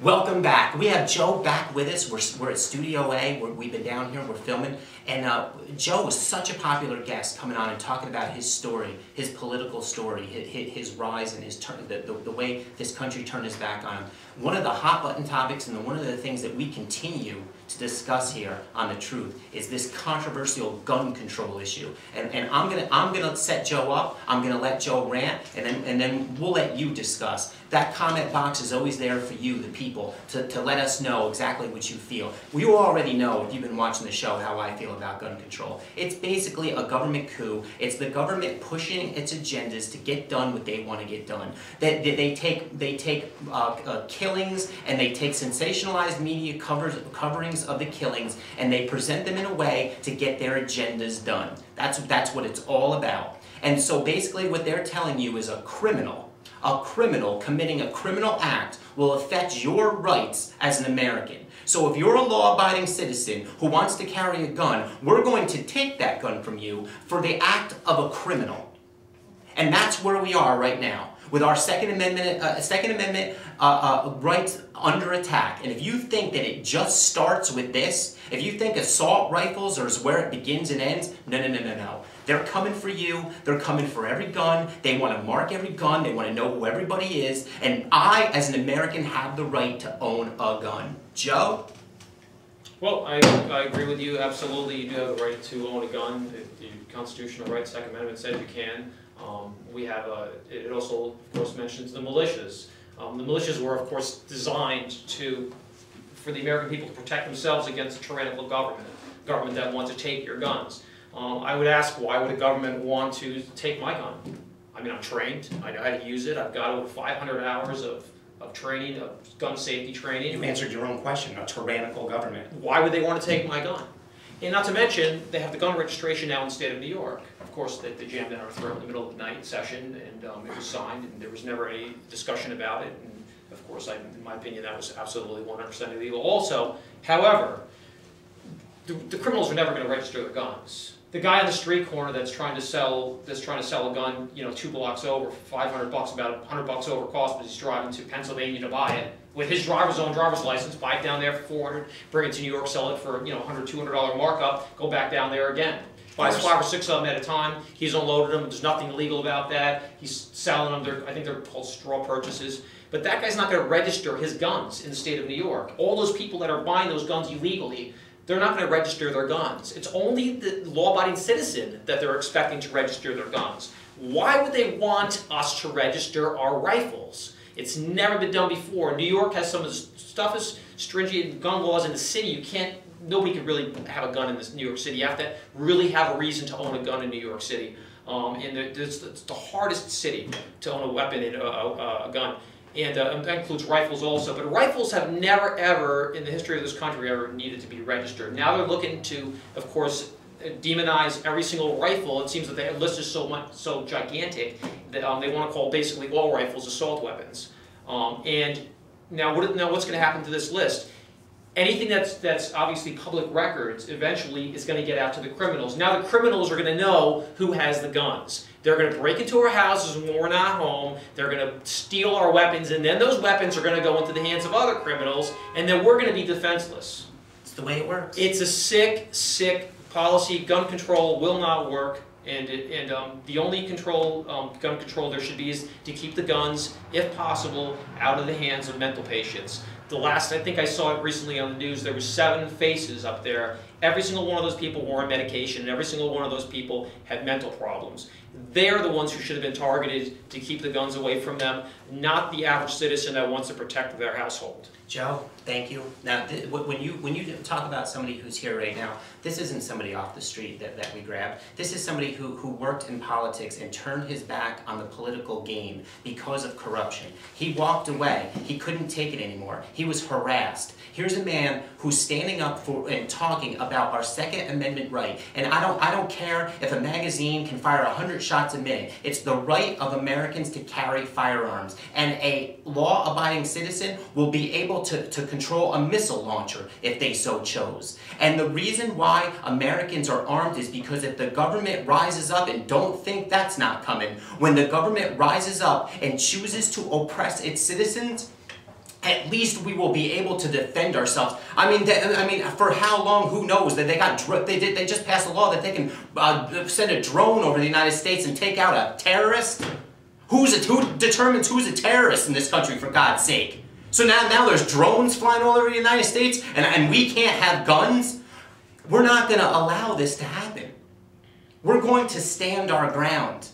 Welcome back. We have Joe back with us. We're at Studio A. We've been down here. We're filming. And Joe was such a popular guest coming on and talking about his story, his political story, his rise and his turn, the way this country turned its back on him. One of the hot button topics and one of the things that we continue to discuss here on The Truth is this controversial gun control issue. And I'm gonna set Joe up. I'm gonna let Joe rant, and then we'll let you discuss. That comment box is always there for you, the people, to let us know exactly what you feel. You already know, if you've been watching the show, how I feel about gun control. It's basically a government coup. It's the government pushing its agendas to get done what they want to get done. They take killings, and they take sensationalized media coverings of the killings, and they present them in a way to get their agendas done. That's what it's all about. And so basically what they're telling you is a criminal committing a criminal act will affect your rights as an American. So if you're a law-abiding citizen who wants to carry a gun, we're going to take that gun from you for the act of a criminal. And that's where we are right now, with our Second Amendment rights under attack. And if you think that it just starts with this, if you think assault rifles is where it begins and ends, no. They're coming for you. They're coming for every gun. They want to mark every gun. They want to know who everybody is. And I, as an American, have the right to own a gun. Joe? Well, I agree with you. Absolutely, you do have the right to own a gun. The constitutional right, Second Amendment says you can. We have it also, of course, mentions the militias. The militias were, of course, designed for the American people to protect themselves against a tyrannical government that wants to take your guns. I would ask, why would a government want to take my gun? I mean, I'm trained. I know how to use it. I've got over 500 hours of training, of gun safety training. You answered your own question, a tyrannical government. Why would they want to take my gun? And not to mention, they have the gun registration now in the state of New York. Of course, they jammed down our throat in the middle of the night session, and it was signed, and there was never any discussion about it. And of course, in my opinion, that was absolutely 100% illegal. Also, however, the criminals are never going to register their guns. The guy on the street corner that's trying to sell a gun, 2 blocks over, for $500, about $100 over cost, but he's driving to Pennsylvania to buy it with his own driver's license, buy it down there for $400, bring it to New York, sell it for $100, $200 markup, go back down there again. Buys 5 or 6 of them at a time. He's unloaded them. There's nothing illegal about that. He's selling them. I think they're called straw purchases. But that guy's not going to register his guns in the state of New York. All those people that are buying those guns illegally, they're not going to register their guns. It's only the law-abiding citizen that they're expecting to register their guns. Why would they want us to register our rifles? It's never been done before. New York has some of the toughest stringent gun laws in the city. Nobody can really have a gun in this New York City. You have to really have a reason to own a gun in New York City. And it's the hardest city to own a weapon and a gun. And that includes rifles also. But rifles have never, ever, in the history of this country, ever needed to be registered. Now they're looking to, of course, demonize every single rifle. It seems that their list is so gigantic that they want to call basically all rifles assault weapons. And now what's going to happen to this list? Anything that's obviously public records eventually is going to get out to the criminals. Now the criminals are going to know who has the guns. They're going to break into our houses when we're not home. They're going to steal our weapons, and then those weapons are going to go into the hands of other criminals, and then we're going to be defenseless. It's the way it works. It's a sick, sick policy. Gun control will not work. And the only gun control there should be is to keep the guns, if possible, out of the hands of mental patients. I think I saw it recently on the news, there were 7 faces up there. Every single one of those people were on medication, and every single one of those people had mental problems. They're the ones who should have been targeted to keep the guns away from them, not the average citizen that wants to protect their household. Joe, thank you. Now, when you talk about somebody who's here right now, this isn't somebody off the street that we grabbed. This is somebody who worked in politics and turned his back on the political game because of corruption. He walked away. He couldn't take it anymore. He was harassed. Here's a man who's standing up for and talking about our Second Amendment right. And I don't care if a magazine can fire 100 shots a minute. It's the right of Americans to carry firearms. And a law-abiding citizen will be able to control a missile launcher if they so chose. And the reason why Americans are armed is because if the government rises up, and don't think that's not coming, when the government rises up and chooses to oppress its citizens, at least we will be able to defend ourselves. I mean, for how long? Who knows? That they just passed a law that they can send a drone over the United States and take out a terrorist. Who determines who's a terrorist in this country? For God's sake! So now there's drones flying all over the United States, and we can't have guns. We're not going to allow this to happen. We're going to stand our ground.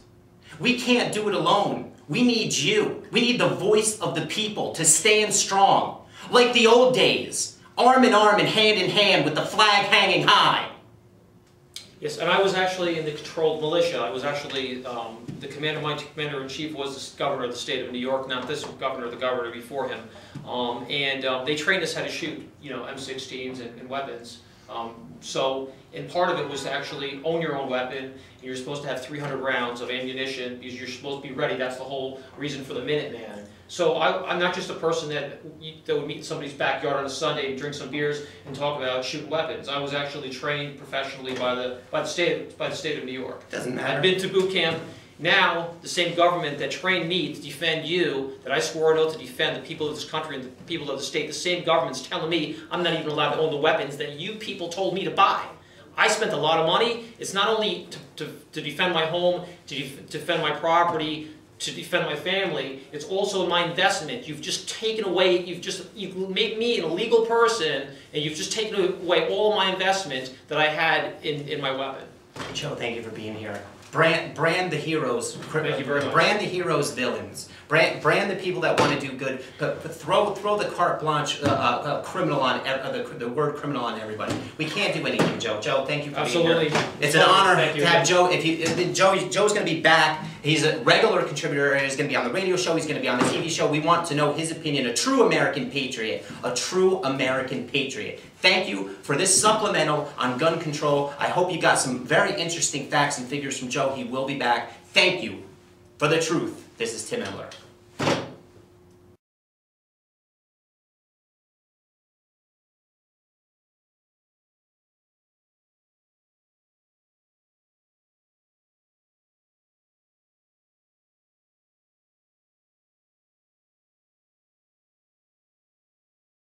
We can't do it alone. We need you. We need the voice of the people to stand strong. Like the old days, arm in arm and hand with the flag hanging high. Yes, and I was actually in the controlled militia. I was actually, the my commander-in-chief was the governor of the state of New York, not this governor, the governor before him. They trained us how to shoot, M16s and weapons. And part of it was to actually own your own weapon. You're supposed to have 300 rounds of ammunition because you're supposed to be ready. That's the whole reason for the Minuteman. So I'm not just a person that would meet in somebody's backyard on a Sunday and drink some beers and talk about shooting weapons. I was actually trained professionally by the state of New York. Doesn't matter. I've been to boot camp. Now, the same government that trained me to defend you, that I swore an oath to defend the people of this country and the people of the state, the same government's telling me I'm not even allowed to own the weapons that you people told me to buy. I spent a lot of money. It's not only to defend my home, to defend my property, to defend my family. It's also my investment. You've just taken away, you've made me an illegal person, and you've just taken away all my investment that I had in my weapon. Joe, thank you for being here. Brand the heroes. Thank you very much. Brand the heroes villains. Brand the people that want to do good. But throw the carte blanche criminal on the word criminal on everybody. We can't do anything, Joe. Joe, thank you for Absolutely. being here. It's an honor to have Joe. Joe's going to be back. He's a regular contributor. He's going to be on the radio show. He's going to be on the TV show. We want to know his opinion. A true American patriot. A true American patriot. Thank you for this supplemental on gun control. I hope you got some very interesting facts and figures from Joe. He will be back. Thank you for the truth. This is Tim Emler.